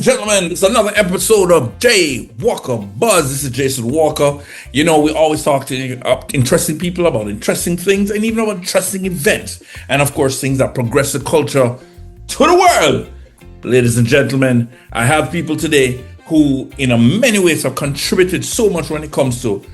and gentlemen, it's another episode of J Walker Buzz. This is Jason Walker. You know, we always talk to interesting people about interesting things and even about interesting events. And of course, things that progress the culture to the world. Ladies and gentlemen, I have people today who in many ways have contributed so much when it comes to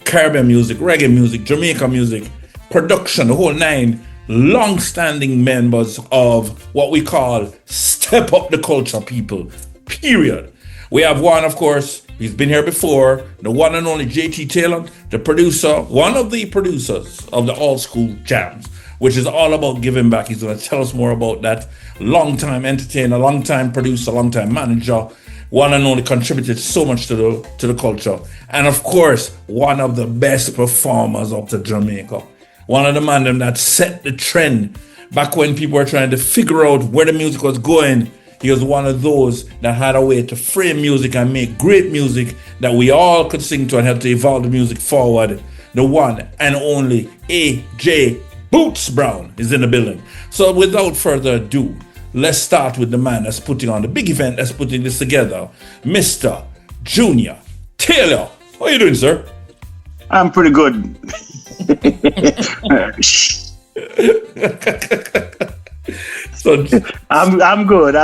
Caribbean music, reggae music, Jamaica music, production, the whole nine. Long-standing members of what we call Step Up the Culture people, period. We have one, of course, he's been here before, the one and only JT Taylor, the producer, one of the producers of the All School Jams, which is all about giving back. He's going to tell us more about that. Long-time entertainer, long-time producer, long-time manager, one and only contributed so much to the culture. And of course, one of the best performers of the Jamaica. One of the men that set the trend back when people were trying to figure out where the music was going. He was one of those that had a way to frame music and make great music that we all could sing to and help to evolve the music forward. The one and only A.J. Boots Brown is in the building. So without further ado, let's start with the man that's putting on the big event that's putting this together, Mr. Junior Taylor. How are you doing, sir? I'm pretty good. So I'm good.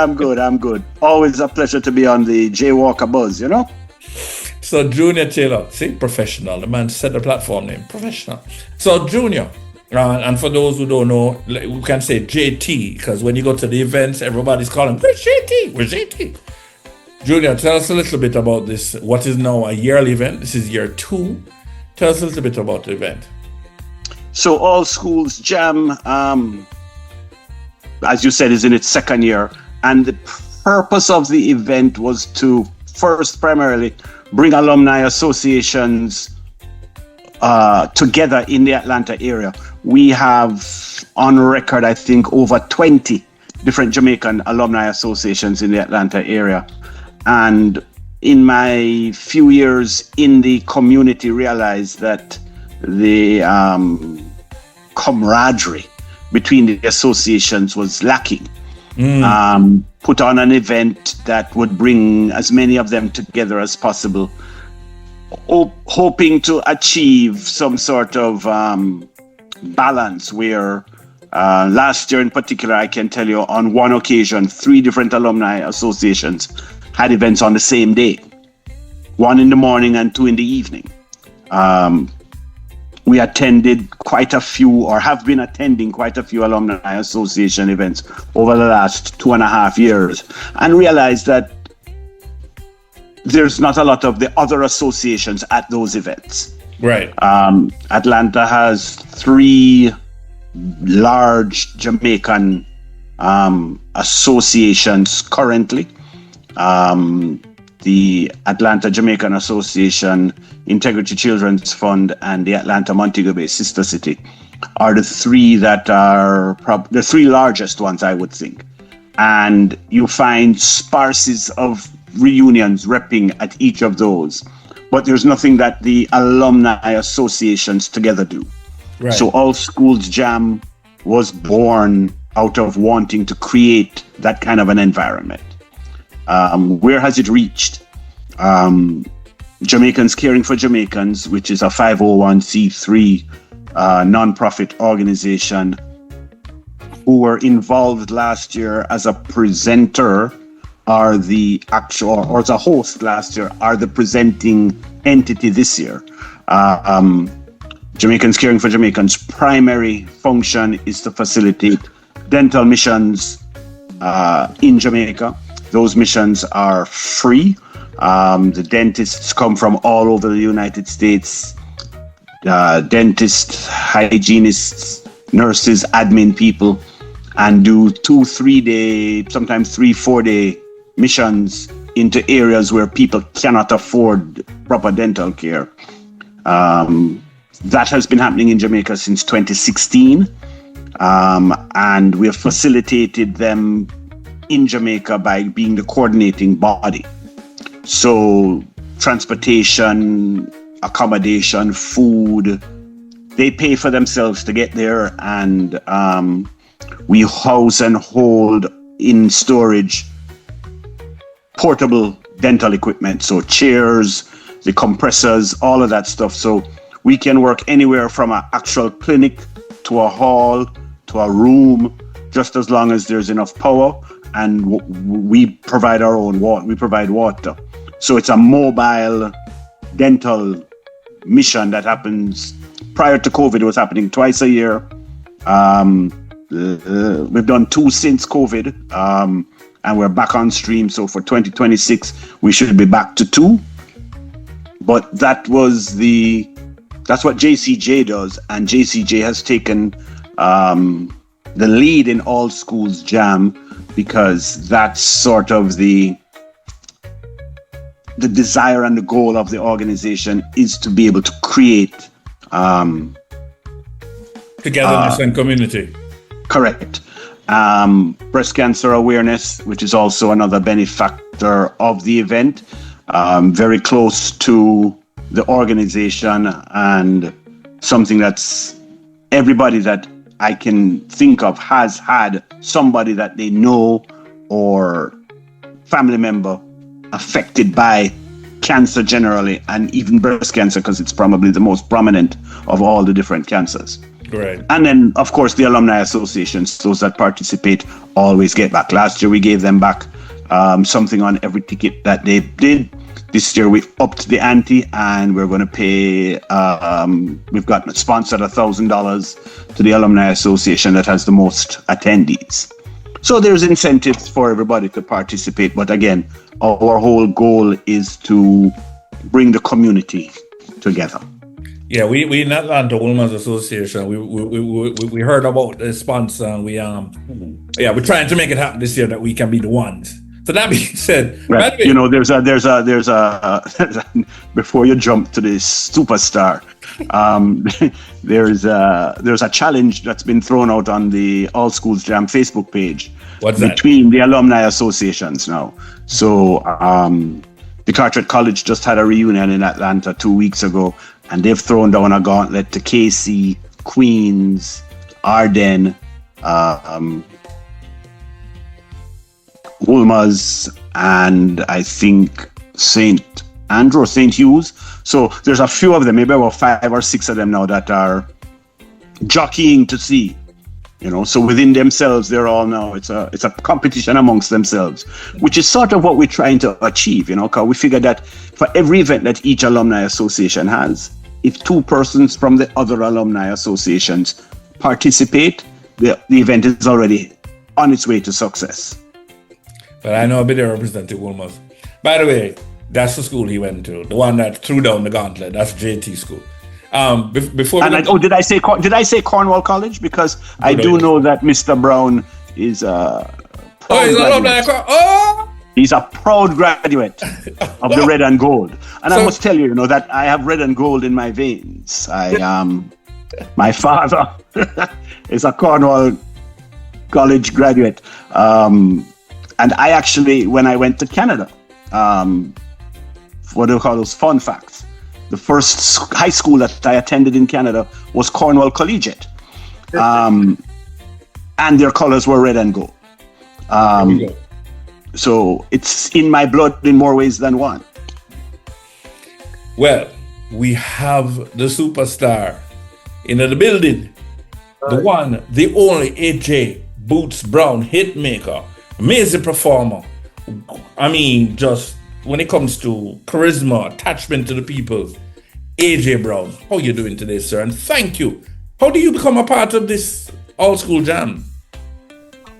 Always a pleasure to be on the J Walker Buzz, you know? So Junior Taylor, see, professional. The man set the platform name, professional. So Junior, and for those who don't know, we can say JT, because when you go to the events, everybody's calling, where's JT? Where's JT? Junior, tell us a little bit about this, what is now a yearly event. This is year 2. Tell us a little bit about the event. So All Schools Jam, as you said, is in its second year. And the purpose of the event was to first primarily bring alumni associations together in the Atlanta area. We have on record, I think, over 20 different Jamaican alumni associations in the Atlanta area. And in my few years in the community, realized that the camaraderie between the associations was lacking. Put on an event that would bring as many of them together as possible, hoping to achieve some sort of balance where last year in particular, I can tell you on one occasion, 3 different alumni associations had events on the same day, 1 in the morning and 2 in the evening. We attended quite a few, or have been attending quite a few alumni association events over the last 2.5 years, and realized that there's not a lot of the other associations at those events. Right. Atlanta has 3 large Jamaican associations currently. The Atlanta Jamaican Association, Integrity Children's Fund, and the Atlanta Montego Bay Sister City are the 3 that are the 3 largest ones, I would think. And you find sparses of reunions repping at each of those, but there's nothing that the alumni associations together do. Right. So All Schools Jam was born out of wanting to create that kind of an environment. Where has it reached? Jamaicans Caring for Jamaicans, which is a 501c3 nonprofit organization, who were involved last year as a presenter, are the actual, or as a host last year, are the presenting entity this year. Jamaicans Caring for Jamaicans' primary function is to facilitate dental missions in Jamaica. Those missions are free. The dentists come from all over the United States. Dentists, hygienists, nurses, admin people, and do 2-3 day, sometimes 3-4 day missions into areas where people cannot afford proper dental care. That has been happening in Jamaica since 2016. And we have facilitated them in Jamaica by being the coordinating body. So transportation, accommodation, food, they pay for themselves to get there, and we house and hold in storage portable dental equipment, so chairs, the compressors, all of that stuff. So we can work anywhere from an actual clinic to a hall to a room, just as long as there's enough power, and we provide our own water. We provide water. So it's a mobile dental mission that happens. Prior to COVID, it was happening twice a year. We've done 2 since COVID, and we're back on stream. So for 2026, we should be back to 2. But that's what JCJ does, and JCJ has taken the lead in All Schools Jam, because that's sort of the desire and the goal of the organization is to be able to create togetherness and community. Correct. Breast cancer awareness, which is also another benefactor of the event, very close to the organization, and something that's everybody that I can think of has had somebody that they know or family member affected by cancer generally, and even breast cancer, because it's probably the most prominent of all the different cancers. Right. And then, of course, the alumni associations, those that participate always get back. Last year, we gave them back something on every ticket that they did. This year, we upped the ante, and we're going to pay, we've got sponsored $1,000 to the Alumni Association that has the most attendees. So there's incentives for everybody to participate. But again, our whole goal is to bring the community together. Yeah, we in Atlanta Women's Association, we heard about the sponsor, and we're trying to make it happen this year that we can be the ones. So that being said, right. You know, there's a before you jump to this superstar, there's a challenge that's been thrown out on the All Schools Jam Facebook page. What's that? Between the alumni associations now. So the Carteret College just had a reunion in Atlanta 2 weeks ago, and they've thrown down a gauntlet to KC, Queens, Arden, Wolmer's, and I think St. Andrew or St. Hugh's. So there's a few of them, maybe about 5 or 6 of them now that are jockeying to see. You know, so within themselves, they're all now, it's a competition amongst themselves, which is sort of what we're trying to achieve, you know, because we figure that for every event that each alumni association has, if 2 persons from the other alumni associations participate, the event is already on its way to success. But I know a bit of Representative Wilmers. By the way, that's the school he went to, the one that threw down the gauntlet. That's JT school. Before did I say Cornwall College? Because I do know that Mr. Brown is a he's a proud graduate of the red and gold. And I must tell you, you know, that I have red and gold in my veins. My father is a Cornwall College graduate. And I actually, when I went to Canada, what do you call those fun facts? The first high school that I attended in Canada was Cornwall Collegiate. And their colors were red and gold. So it's in my blood in more ways than one. Well, we have the superstar in the building. The one, the only AJ Boots Brown hitmaker. Amazing performer. I mean, just when it comes to charisma, attachment to the people, AJ Brown, how you doing today, sir? And thank you. How do you become a part of this All School Jam?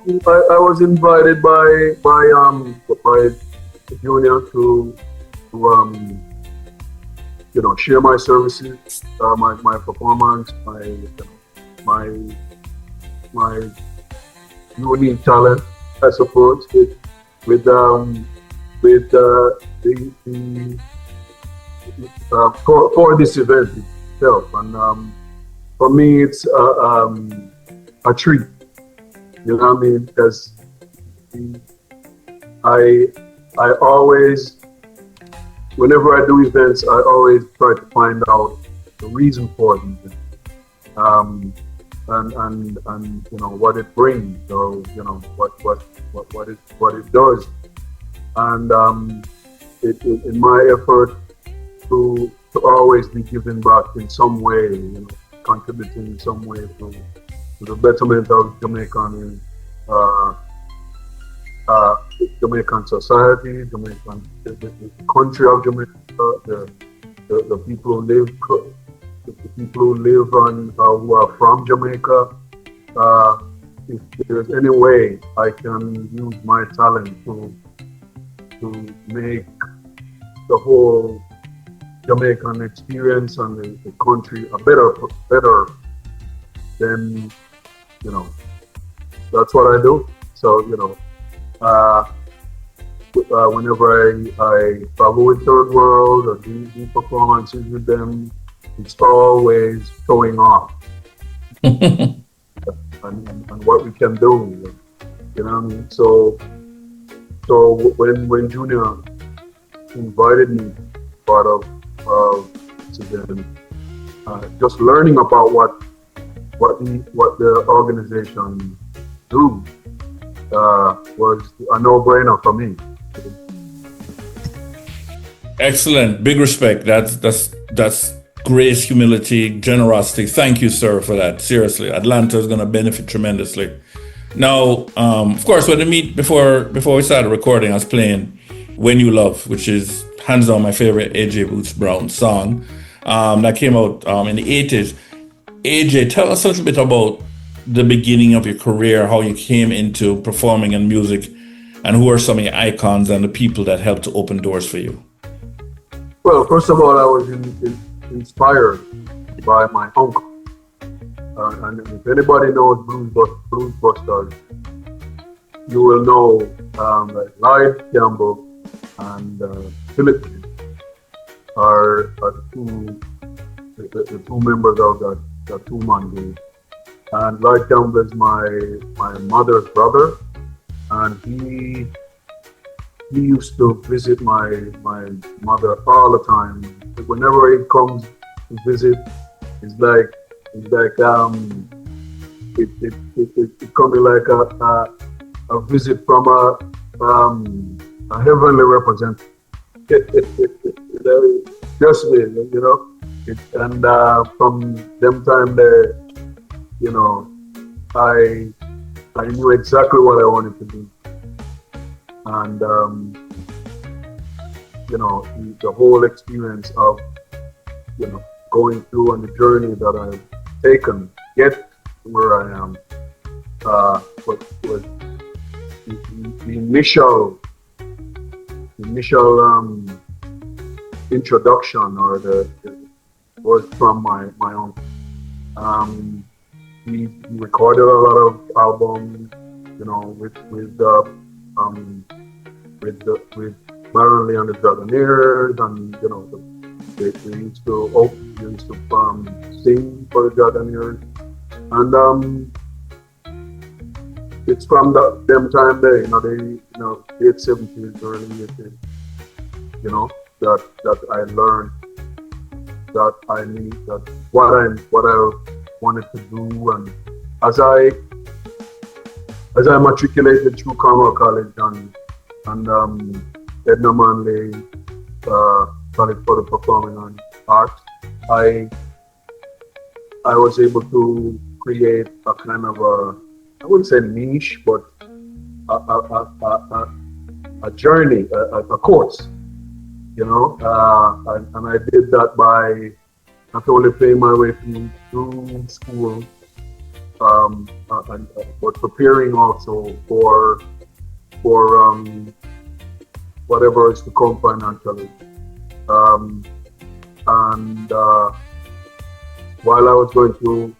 I was invited by Junior to share my services, my performance, my unique talent, I suppose, for this event itself. And for me, it's a treat. You know what I mean? Because I always, whenever I do events, I always try to find out the reason for the event, and you know what it brings, or you know what it does and in my effort to always be giving back in some way, contributing in some way to the betterment of Jamaican Jamaican society, the country of Jamaica, the people who live on who are from Jamaica. If there's any way I can use my talent to make the whole Jamaican experience and the country a better, then that's what I do. So whenever I travel with Third World or do performances with them, it's always showing off and what we can do. You know what I mean? So when Junior invited me part of to them, just learning about what the organization do was a no-brainer for me. Excellent. Big respect. That's grace, humility, generosity. Thank you, sir, for that. Seriously, Atlanta is going to benefit tremendously. Now, of course, when we meet before we started recording, I was playing "When You Love," which is hands down my favorite AJ Boots Brown song that came out in the 80s. AJ, tell us a little bit about the beginning of your career, how you came into performing in music, and who are some of your icons and the people that helped to open doors for you. Well, first of all, I was inspired by my uncle. And if anybody knows Blues Busters, you will know that Lloyd Campbell and Philip are the two members of that two-man group. And Lloyd Campbell is my mother's brother, and he used to visit my mother all the time. Whenever he comes to visit, it's like it comes like a visit from a heavenly representative. Just me, and from them time there, I knew exactly what I wanted to do, and the whole experience of going through on the journey that I've taken to get where I am was the initial introduction, or was from my uncle. He recorded a lot of albums, with Baron Lee and the Dragonaires, and they used to sing for the Dragonaires, and it's from them time there, late 70s, early 80s, that I learned that I need that what I wanted to do, and as I matriculated through Carmel College and Edna Manley College for the Performing Arts, I was able to create a kind of I wouldn't say niche, but a journey, a course, and I did that by not only paying my way through school, but preparing also for whatever is to come financially. And while I was going through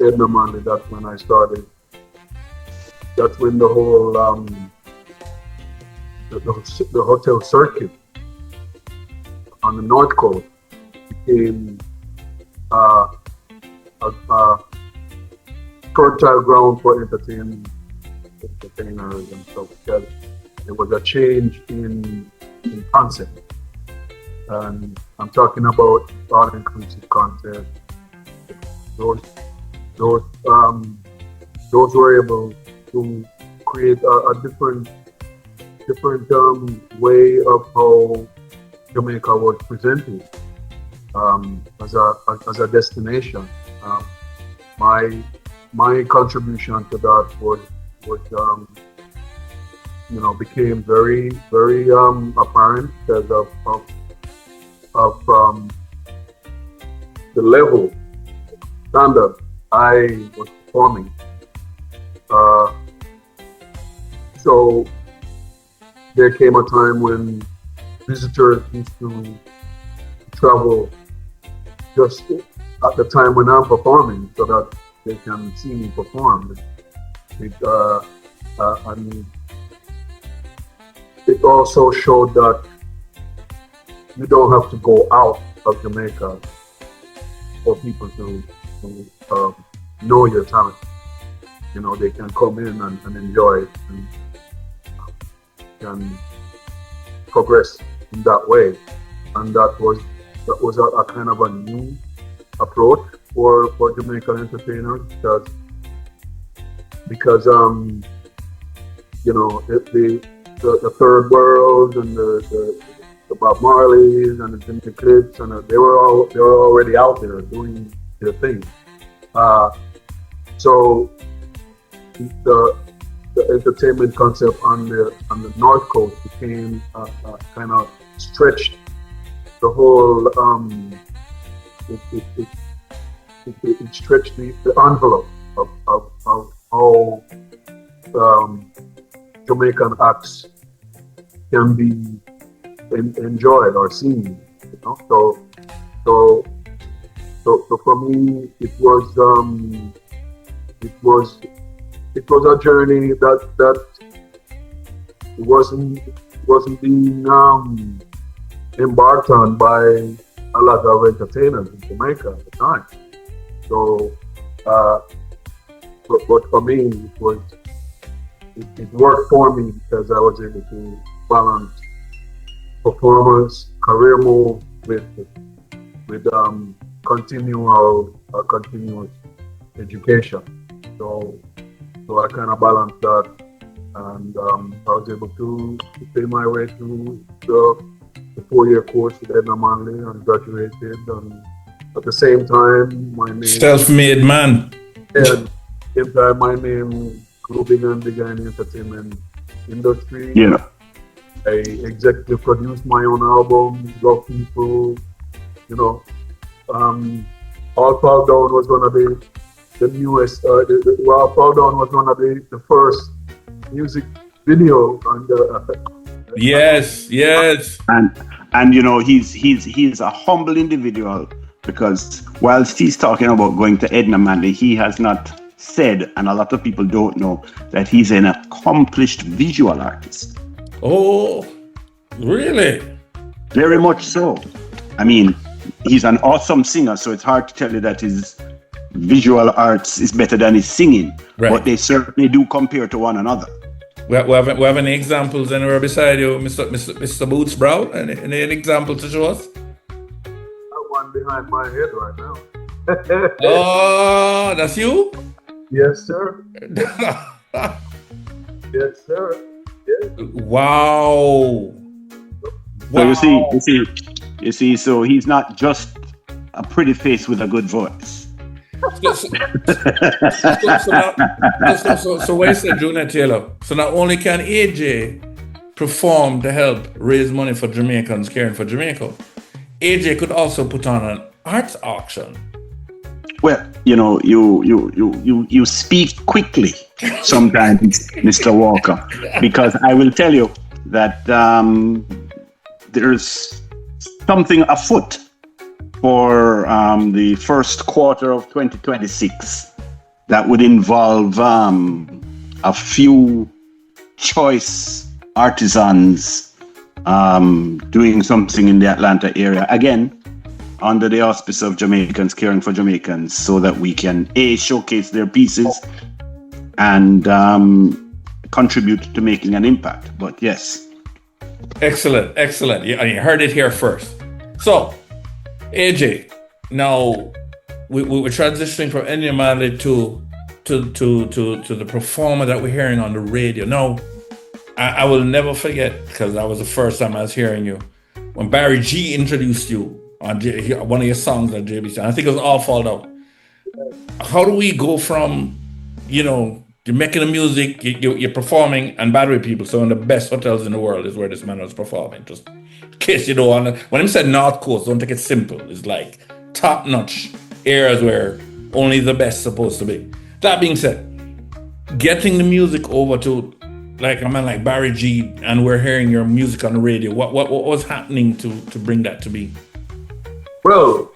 Edna Manley, that's when I started. That's when the whole the hotel circuit on the North Coast became a fertile ground for entertainers and stuff. Because there was a change in concept, and I'm talking about all-inclusive concept. Those were able to create a different way of how Jamaica was presented as a destination. My contribution to that was became very apparent because of the level standard I was performing. So there came a time when visitors used to travel just at the time when I'm performing so that they can see me perform. And it also showed that you don't have to go out of Jamaica for people to know your talent. They can come in and enjoy it and can progress in that way. And that was a kind of a new approach for Jamaican entertainers because the third world and the Bob Marleys and the Jimmy Clips and they were already out there doing their thing. So the entertainment concept on the North Coast became kind of stretched the whole. It stretched the envelope of how Jamaican acts can be enjoyed or seen. So for me, it was a journey that wasn't being embarked on by a lot of entertainers in Jamaica at the time. So, but for me, it worked for me because I was able to balance performance, career move with continuous education. So I kind of balanced that, and I was able to pay my way through the 4-year course with Edna Manley and graduated. And at the same time, my name self-made man. And same time, my name grew bigger and bigger in the entertainment industry. Yeah. I executive produced my own album, Love People. All Fall Down was going to be the newest. All Fall Down was going to be the first music video. Yes. And he's a humble individual because whilst he's talking about going to Edna Manley, he has not said, and a lot of people don't know, that he's an accomplished visual artist. Oh, really? Very much so. I mean, he's an awesome singer, so it's hard to tell you that his visual arts is better than his singing, right. But they certainly do compare to one another. We have any examples anywhere beside you, Mr. Boots Brown? Any example to show us? One behind my head right now. Oh, that's you? Yes, sir. Yes, sir. Yes. Wow. So you see, so he's not just a pretty face with a good voice. So what you said, Junior Taylor? So not only can AJ perform to help raise money for Jamaicans caring for Jamaica, AJ could also put on an arts auction. Well, you speak quickly sometimes, Mr. Walker, because I will tell you that there's something afoot for the first quarter of 2026 that would involve a few choice artisans doing something in the Atlanta area, again, under the auspice of Jamaicans Caring for Jamaicans, so that we can showcase their pieces and contribute to making an impact. But yes. Excellent. Yeah, you heard it here first. So, AJ, now we're transitioning from Enya Manley to the performer that we're hearing on the radio. Now, I will never forget because that was the first time I was hearing you when Barry G introduced you on one of your songs on JBC. I think it was All Fall Out. How do we go from, you're making the music, you're performing, and by the way, people, so in the best hotels in the world is where this man was performing. Just in case you don't want to, when he said North Coast, don't take it simple. It's like top notch areas where only the best supposed to be. That being said, getting the music over to like a man like Barry G, and we're hearing your music on the radio. What was happening to bring that to be? Well,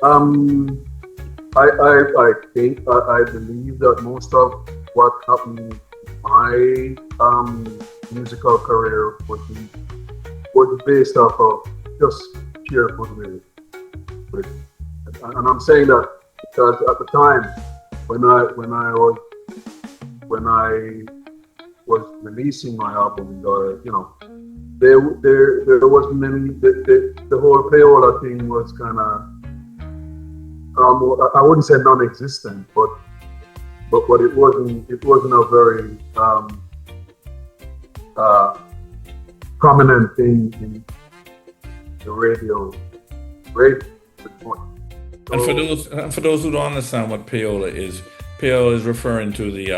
I think I believe that most of what happened in my musical career was based off of just sheer goodwill. And I'm saying that because at the time when I was releasing my album, there wasn't any. The whole payola thing was kind of. I wouldn't say non-existent, but it wasn't a very prominent thing in the radio. And for those who don't understand what payola is referring to the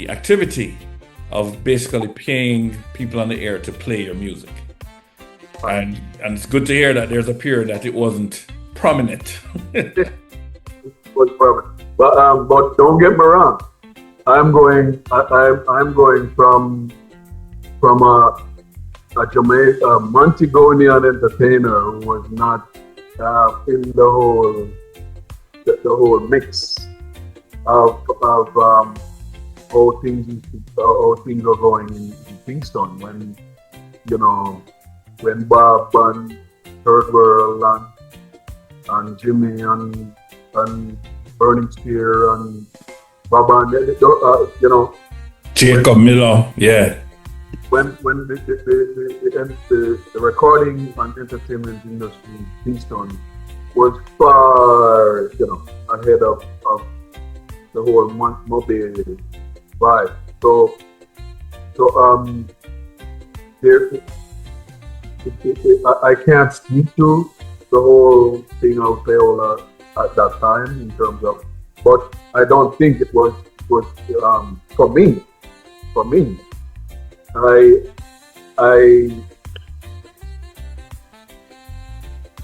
activity of basically paying people on the air to play your music. And it's good to hear that there's a period that it wasn't prominent. It was prominent, but don't get me wrong. I'm going from a Montagonian entertainer who was not in the whole mix of how things are going in Kingston when Bob and Third World and Jimmy and Burning Spear and Baba and Jacob Miller, yeah. When the recording and entertainment industry in Kingston was far ahead of the whole mobile vibe. So I can't speak to the whole thing of payola at that time in terms of, but I don't think it was for me.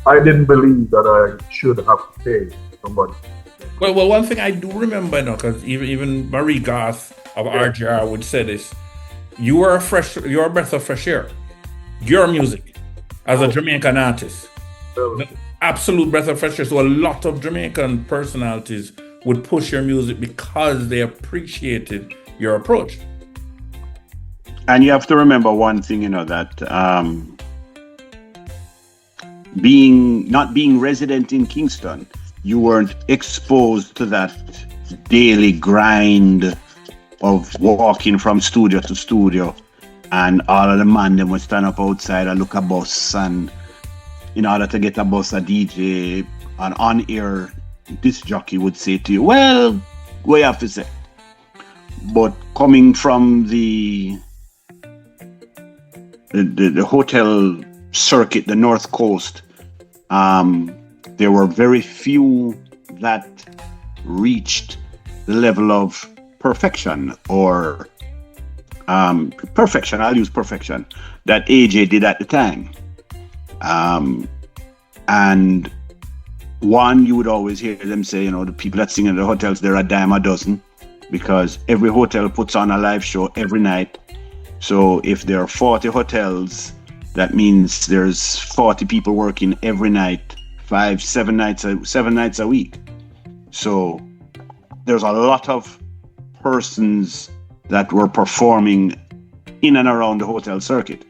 I didn't believe that I should have to pay somebody. Well, one thing I do remember now, because even Marie Goss of RGR would say this: you're a breath of fresh air. Your music, as a Jamaican artist, absolute breath of fresh air. So a lot of Jamaican personalities would push your music because they appreciated your approach. And you have to remember one thing, that not being resident in Kingston, you weren't exposed to that daily grind of walking from studio to studio, and all of the man them would stand up outside and look a bus, and in order to get a bus, a DJ, an on-air disc jockey would say to you, well, what you have to say. But coming from the hotel circuit, the North Coast, there were very few that reached the level of perfection or perfection. I'll use perfection that AJ did at the time. And one, you would always hear them say, the people that sing in the hotels, they're a dime a dozen, because every hotel puts on a live show every night. So if there are 40 hotels, that means there's 40 people working every night, 7 nights a week. So there's a lot of persons that were performing in and around the hotel circuit.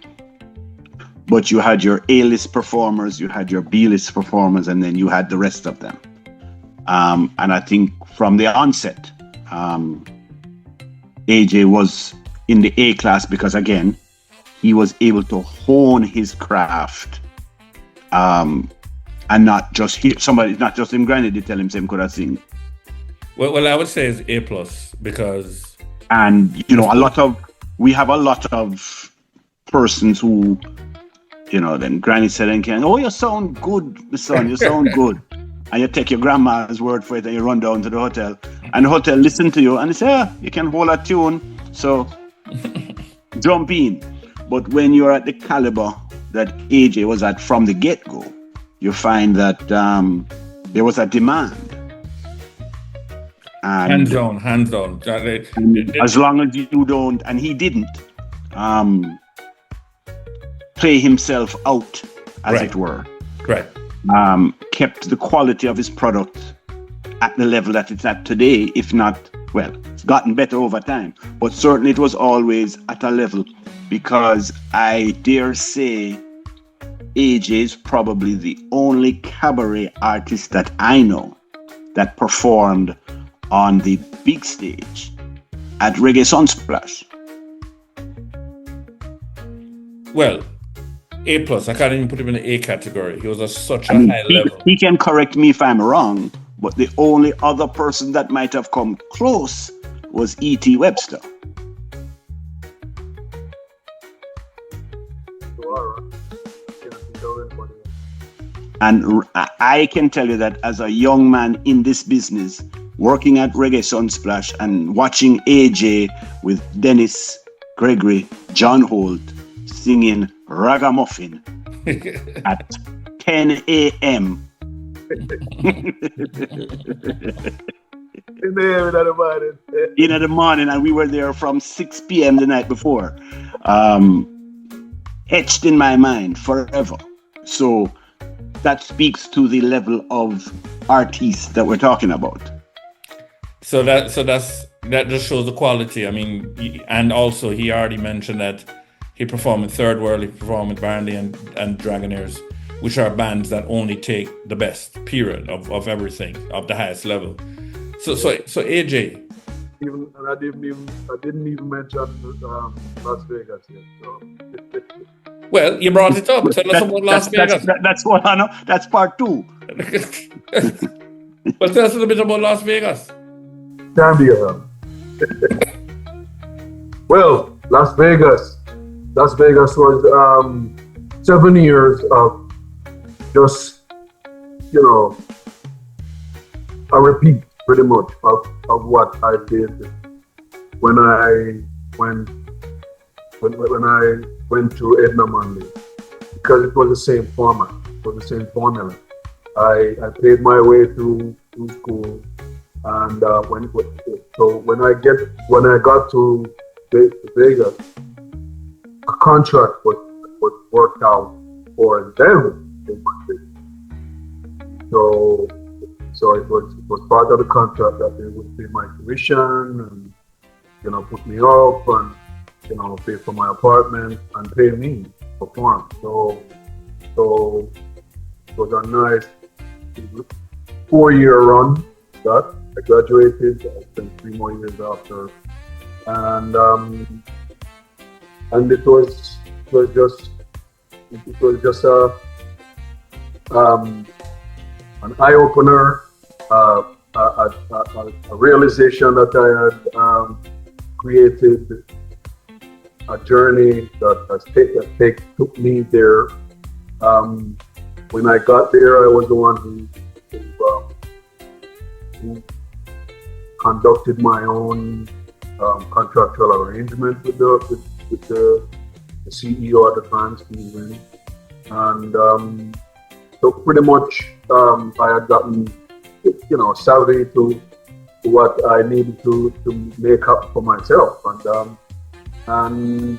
But you had your A-list performers, you had your B-list performers, and then you had the rest of them. And I think from the onset, AJ was in the A class because, again, he was able to hone his craft, and not just hear somebody, not just him grinding to tell him same could I sing. Well, I would say it's A plus because, and we have a lot of persons who, then Granny said, oh, you sound good, my son, you sound good. And you take your grandma's word for it and you run down to the hotel. And the hotel listen to you and they say, you can hold a tune, so jump in. But when you're at the caliber that AJ was at from the get-go, you find that there was a demand. And hands down. As long as you don't, and he didn't, play himself out, as it were. Right. Kept the quality of his product at the level that it's at today, if not, it's gotten better over time. But certainly it was always at a level, because I dare say AJ is probably the only cabaret artist that I know that performed on the big stage at Reggae Sunsplash. Well, A+. I can't even put him in the A category. He was at such a high level. He can correct me if I'm wrong, but the only other person that might have come close was E.T. Webster. And I can tell you that as a young man in this business, working at Reggae Sunsplash and watching AJ with Dennis Gregory, John Holt, singing Ragamuffin at 10 a.m. In the morning, and we were there from 6 p.m. the night before. Etched in my mind forever. So that speaks to the level of artists that we're talking about. So that just shows the quality. I mean, and also he already mentioned that he performed in Third World, he performed with Barnley and Dragonaires, which are bands that only take the best, period, of everything, of the highest level. So AJ. I didn't even mention Las Vegas yet. So. Well, you brought it up. Tell us about Las Vegas. That's what I know. That's part 2. Well, tell us a little bit about Las Vegas. Zambia. Well, Las Vegas. Las Vegas was 7 years of just, a repeat pretty much of what I did when I went to Edna Monday, because it was the same format, it was the same formula. I paid my way through school, and when I got to Vegas, a contract was worked out for them. So it was part of the contract that they would pay my tuition and put me up and pay for my apartment and pay me to perform. So it was a nice 4-year run that I graduated. I spent 3 more years after, and it was just an eye opener, a realization that I had created a journey that took me there. When I got there, I was the one who conducted my own contractual arrangement with the CEO at the time, Steve Wynn. And so pretty much I had gotten savvy to what I needed to make up for myself, and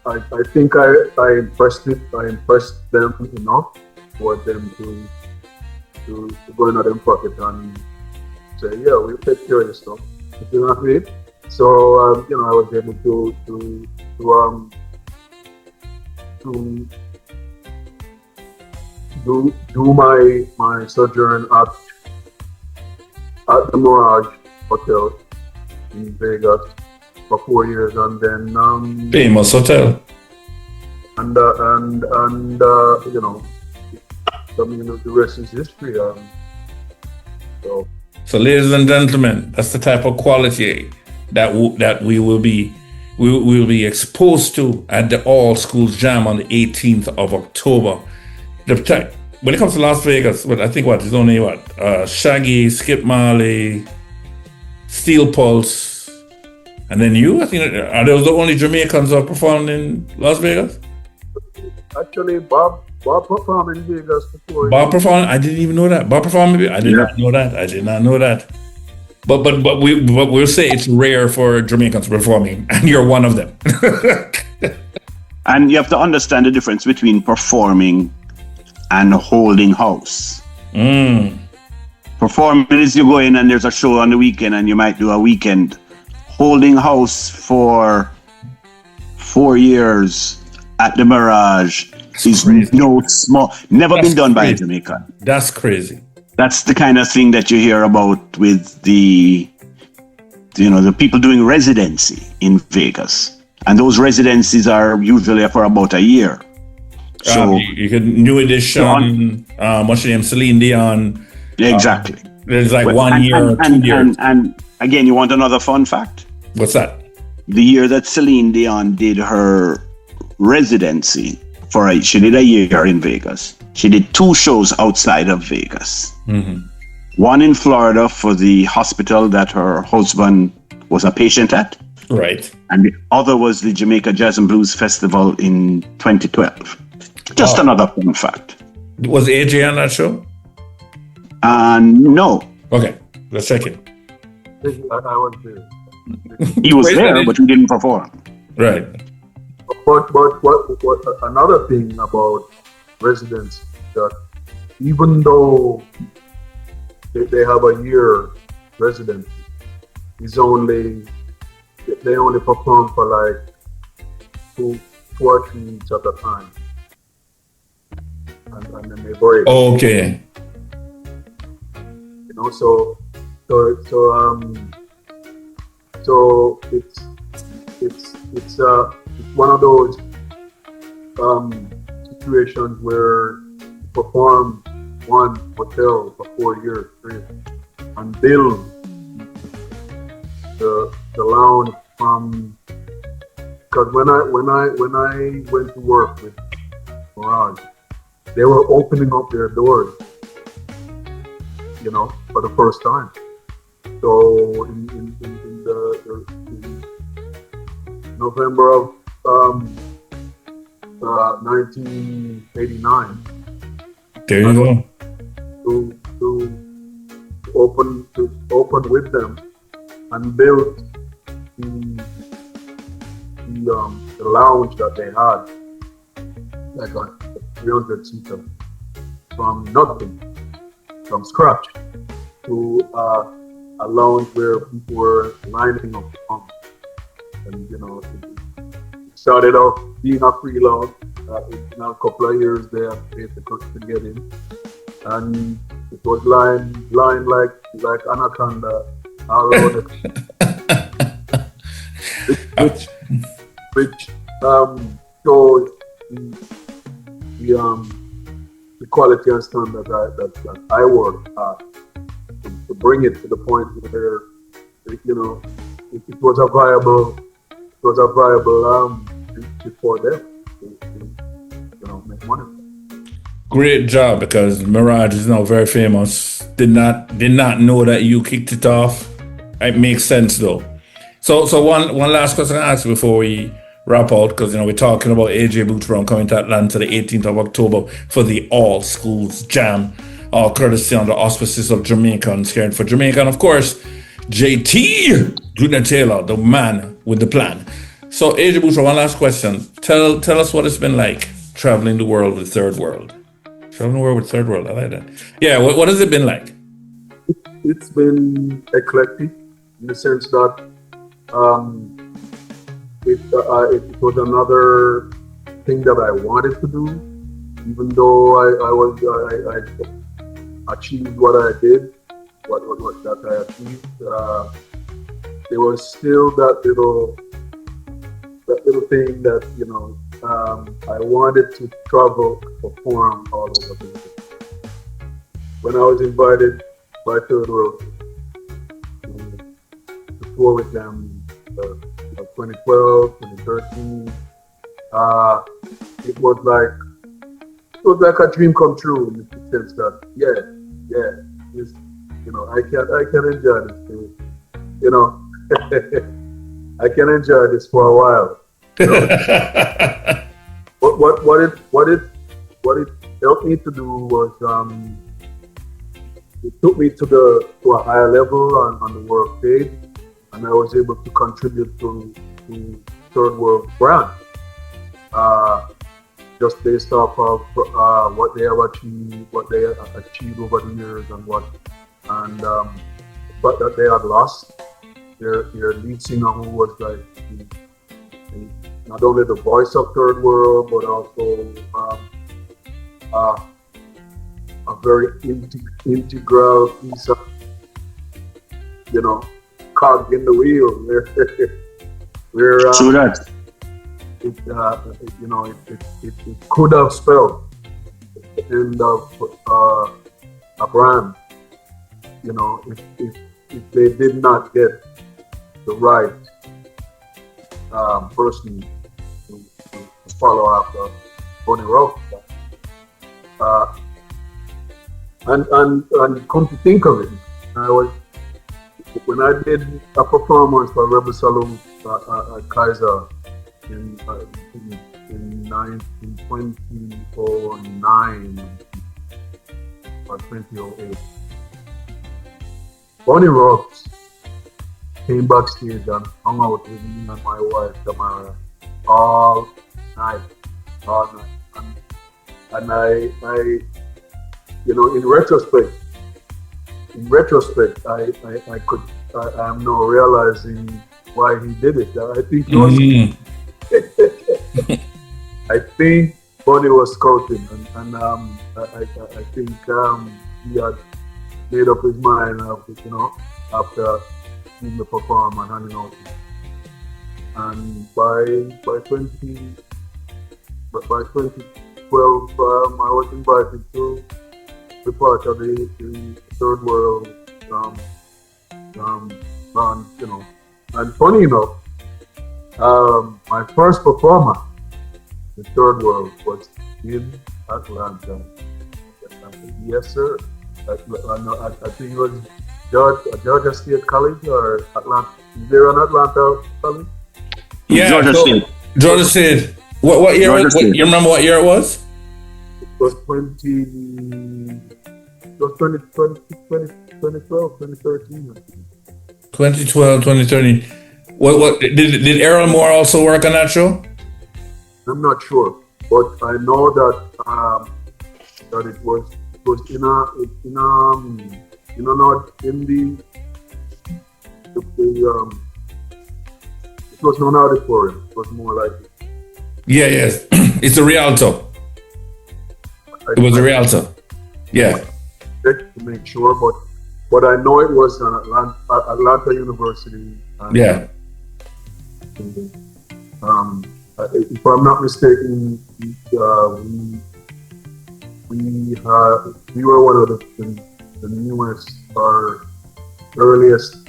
I think I impressed them enough for them to go in their pocket and say, yeah, we'll take care of this stuff. You know what I mean? So I was able to do my sojourn at the Mirage Hotel in Vegas for 4 years, and then famous hotel. And the rest is history. So ladies and gentlemen, that's the type of quality that we will be we will be exposed to at the All Schools Jam on the 18th of October. When it comes to Las Vegas, I think it's only Shaggy, Skip Marley, Steel Pulse, and then you. I think are those the only Jamaicans who are performing in Las Vegas? Actually, Bob performed in Vegas before. Bob performed. I didn't even know that. Bob performed. I did not know that. I did not know that. But we'll say it's rare for Jamaicans performing, and you're one of them. And you have to understand the difference between performing and holding house. Performing is you go in and there's a show on the weekend and you might do a weekend. Holding house for 4 years at the Mirage is crazy. No small, never been done by a Jamaican. That's crazy. That's the kind of thing that you hear about with the people doing residency in Vegas. And those residencies are usually for about a year. So you could New Edition, what's your name, Celine Dion. Exactly. There's like 1 year, 2 years. And again, you want another fun fact? What's that? The year that Celine Dion did her residency she did a year in Vegas. She did 2 shows outside of Vegas. One in Florida for the hospital that her husband was a patient at. Right. And the other was the Jamaica Jazz and Blues Festival in 2012. Just another fun fact. Was AJ on that show? No. Okay, let's check it. I was there. He was there, but he didn't perform. Right. But what another thing about residents that even though they have a year residency, they only perform for like two or 3 weeks at a time, and then they break. Okay. So it's one of those situations where you perform one hotel for 4 years straight and build the lounge from, because when I went to work with Mirage, they were opening up their doors, for the first time. So in November of 1989. There you go. To open with them and build the lounge that they had, like a 300-seater, from nothing, from scratch, to a lounge where people were lining up to come. And it started off being a free lounge. In a couple of years they have paid the cost to get in, and it was lying like anaconda all over which shows the quality and standard that I work at, to bring it to the point where it was a viable for them to make money. Great job, because Mirage is now very famous. Did not know that you kicked it off. It makes sense though. So one last question I ask before we wrap out, because we're talking about AJ Boots Brown coming to Atlanta the 18th of October for the All Schools Jam, all courtesy on the auspices of Jamaicans Caring for Jamaica, and of course JT Junior Taylor, the man with the plan. So AJ Boots Brown, one last question. Tell us what it's been like traveling the world with Third World. Traveling the world with Third World, I like that. Yeah, what has it been like? It's been eclectic in the sense that it was another thing that I wanted to do, even though I achieved what I did, what that I achieved. There was still that little thing that I wanted to travel, perform all over the world. When I was invited by Third World to tour with them, 2012, 2013. It was like a dream come true in the sense that this, I can enjoy this thing, I can enjoy this for a while. What it helped me to do was it took me to a higher level on the work page, and I was able to contribute to third world brand. Just based off of what they have achieved over the years, and but that they had lost their lead singer, who was like not only the voice of third world, but also a very integral piece of cog in the wheel. Where True that. It could have spelled the end of a brand, if they did not get the right person to follow after Bonnie Rock. And come to think of it, when I did a performance for Rebel Salute at Kaiser in 2009 or 2008. Bonnie Rocks came backstage and hung out with me and my wife Tamara all night. And I in retrospect, I am now realizing why he did it. I think he was. I think Bonnie was scouting, and I think he had made up his mind after seeing the perform and hanging out. And by 2012, I was invited to be part of the third world band, And funny enough, my first performance in third world was in Atlanta. Yes, sir. I think it was Georgia State College or Atlanta. Is there an Atlanta college? Yeah, Georgia State. Georgia State. What year? You remember what year it was? It was 2012, 2013. 2012, 2013. What did Errol Moore also work on that show? I'm not sure, but I know that it was it was not auditorium. It was more like Yes. It's a Rialto. It was a Rialto. Yeah. To make sure, but I know it was an Atlanta University. And, yeah. If I'm not mistaken, we were one of the newest or earliest in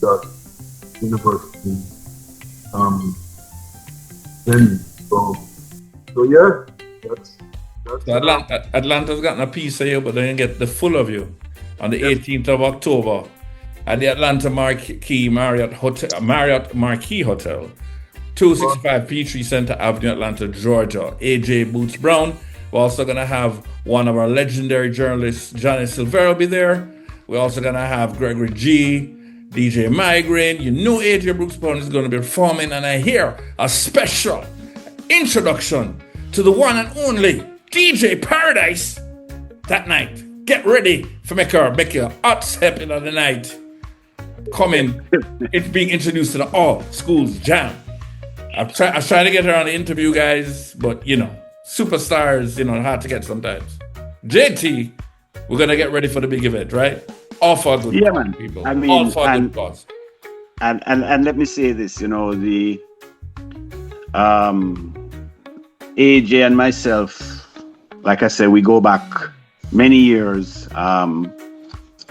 that university. So yeah, that's Atlanta's gotten a piece of you, but they didn't get the full of you. On the 18th of October at the Atlanta Marriott Marquis Hotel, 265 Peachtree Center Avenue, Atlanta, Georgia. AJ Boots Brown. We're also gonna have one of our legendary journalists, Johnny Silvero, be there. We're also gonna have Gregory G, DJ Migraine. You know AJ Brooks Brown is gonna be performing, and I hear a special introduction to the one and only DJ Paradise that night. Get ready for make your hot step in the night. Coming, it's being introduced to the All Schools Jam. I was trying to get her on the interview, guys, but superstars, hard to get sometimes. JT, we're gonna get ready for the big event, right? All for a good cause, man. people. I mean, all for a good cause. And let me say this, the AJ and myself, like I said, we go back many years. I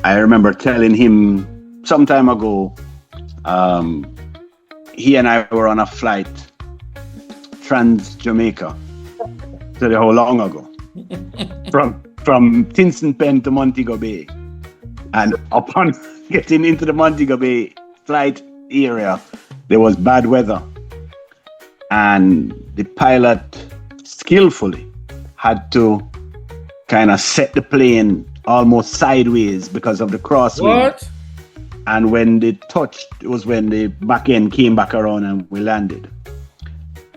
remember telling him some time ago, he and I were on a flight trans Jamaica. Tell you how long ago? from Tinston Pen to Montego Bay. And upon getting into the Montego Bay flight area, there was bad weather. And the pilot skillfully had to kind of set the plane almost sideways because of the crosswind. What? And when they touched, it was when the back end came back around and we landed.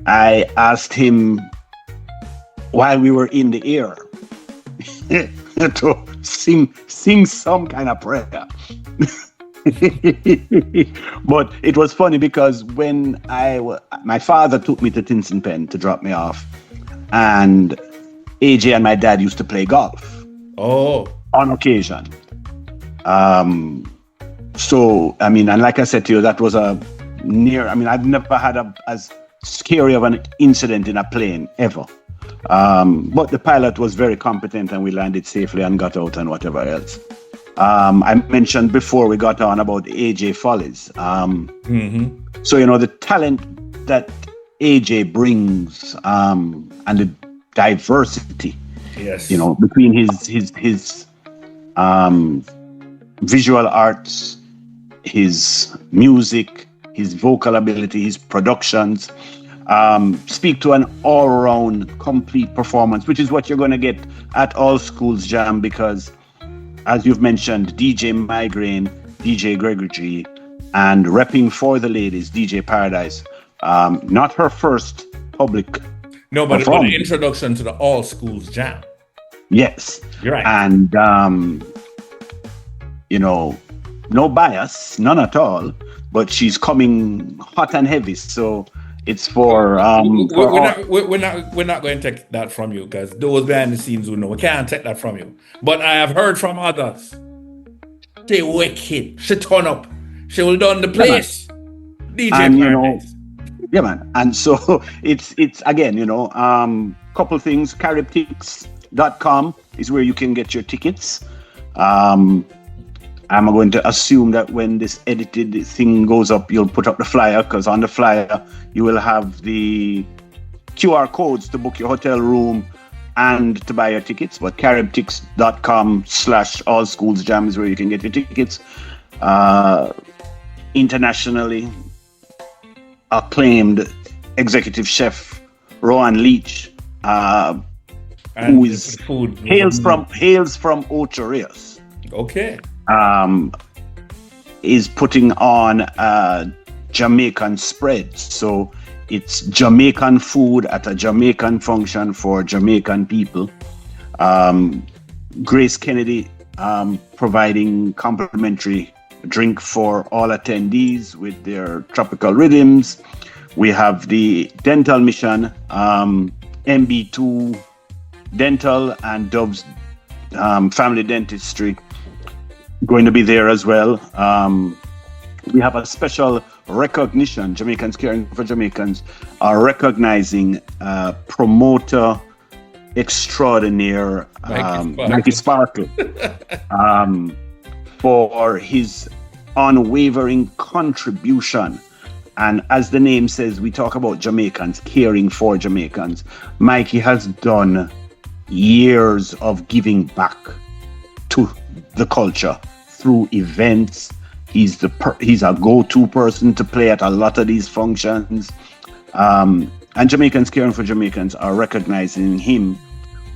I asked him while we were in the air to sing some kind of prayer. But it was funny because when my father took me to Tinston Pen to drop me off, and AJ and my dad used to play golf. Oh. On occasion. So, I mean, and like I said to you, that was I've never had as scary of an incident in a plane ever. But the pilot was very competent and we landed safely and got out and whatever else. I mentioned before we got on about AJ Follies. So, you know, the talent that AJ brings and the diversity, yes, you know, between his visual arts, his music, his vocal ability, his productions, speak to an all-round complete performance, which is what you're going to get at All Schools Jam, because as you've mentioned, DJ Migraine, DJ Gregory G, and repping for the ladies, DJ Paradise. Not her first public no, but performance. The introduction to the All Schools Jam. Yes. You're right. And, you know, no bias, none at all, but she's coming hot and heavy. So it's for... we're not going to take that from you, because those behind the scenes who know, we can't take that from you. But I have heard from others. She wicked. She turn up. She will done the place. DJ and, you Paradise. know, yeah, man. And so it's again, you know, couple things. Caribtix.com is where you can get your tickets. I'm going to assume that when this edited thing goes up, you'll put up the flyer, because on the flyer you will have the QR codes to book your hotel room and to buy your tickets. But caribtix.com/All Schools Jam is where you can get your tickets. Internationally acclaimed executive chef Rowan Leach, who hails from Ocho Rios. Okay. Is putting on a Jamaican spread. So it's Jamaican food at a Jamaican function for Jamaican people. Grace Kennedy providing complimentary drink for all attendees with their tropical rhythms. We have the Dental Mission, MB2 Dental and Dove's Family Dentistry going to be there as well. We have a special recognition. Jamaicans Caring for Jamaicans are recognizing promoter extraordinaire Mikey Sparkle for his unwavering contribution. And as the name says, we talk about Jamaicans caring for Jamaicans. Mikey has done years of giving back to the culture through events. He's a go-to person to play at a lot of these functions. And Jamaicans Caring for Jamaicans are recognizing him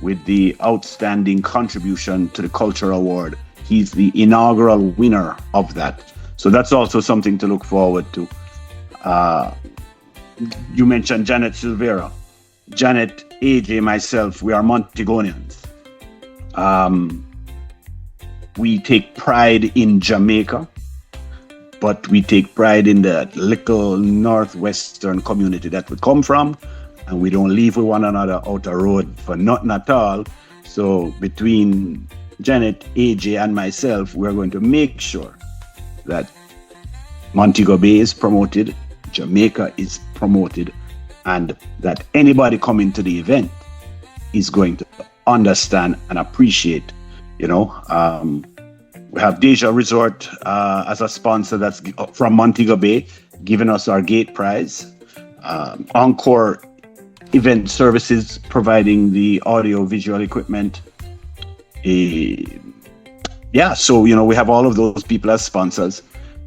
with the outstanding contribution to the Culture Award. He's the inaugural winner of that. So that's also something to look forward to. You mentioned Janet Silvera. Janet, AJ, myself, we are Montegonians. We take pride in Jamaica, but we take pride in the little northwestern community that we come from, and we don't leave with one another out the road for nothing at all. So between Janet, AJ, and myself, we're going to make sure that Montego Bay is promoted, Jamaica is promoted, and that anybody coming to the event is going to understand and appreciate. You know, we have Deja Resort as a sponsor that's from Montego Bay. giving us our gate prize. Encore Event Services providing the audio visual equipment. Yeah, so we have all of those people as sponsors.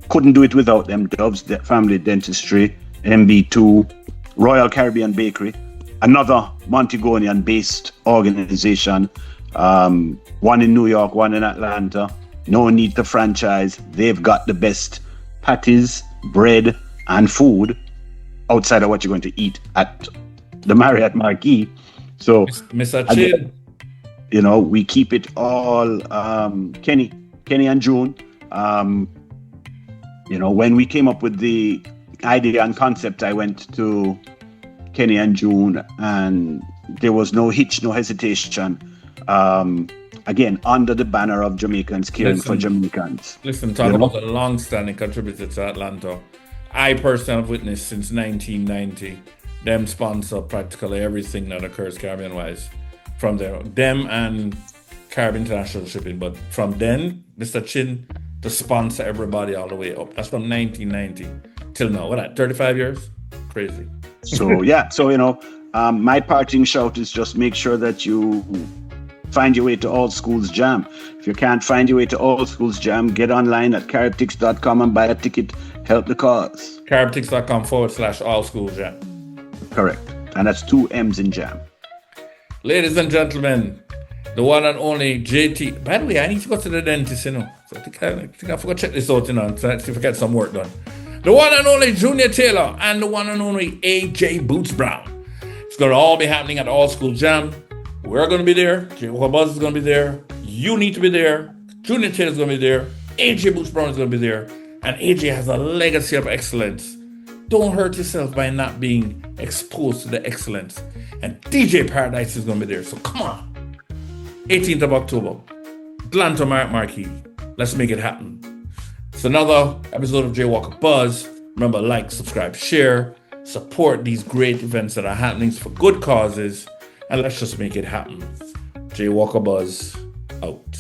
Couldn't do it without them. Dove's Family Dentistry, MB2, Royal Caribbean Bakery, another Montagonian-based organization, one in New York, one in Atlanta. No need to franchise. They've got the best patties, bread, and food outside of what you're going to eat at the Marriott Marquis. So, Mr. Chin. We keep it all Kenny and June. When we came up with the idea and concept, I went to Kenny and June, and there was no hitch, no hesitation. Again, under the banner of Jamaicans Caring for Jamaicans. Listen, talk about a long-standing contributor to Atlanta. I personally have witnessed since 1990 them sponsor practically everything that occurs Caribbean-wise. From them and Caribbean International Shipping, but from then, Mr. Chin to sponsor everybody all the way up. That's from 1990 till now. What, that 35 years? Crazy. So my parting shout is just make sure that you find your way to All Schools Jam. If you can't find your way to All Schools Jam, get online at caribtix.com and buy a ticket. Help the cause. caribtix.com/All Schools Jam. Correct. And that's 2 M's in jam. Ladies and gentlemen, the one and only JT. By the way, I need to go to the dentist, So I think I forgot to check this out, see if I get some work done. The one and only Junior Taylor and the one and only AJ Boots Brown. It's going to all be happening at All School Jam. We're going to be there. Buzz is going to be there. You need to be there. Junior Taylor is going to be there. AJ Boots Brown is going to be there. And AJ has a legacy of excellence. Don't hurt yourself by not being exposed to the excellence. And DJ Paradise is going to be there. So come on. 18th of October. Atlanta Marquis. Let's make it happen. It's another episode of J Walker Buzz. Remember, like, subscribe, share. Support these great events that are happening for good causes. And let's just make it happen. J Walker Buzz out.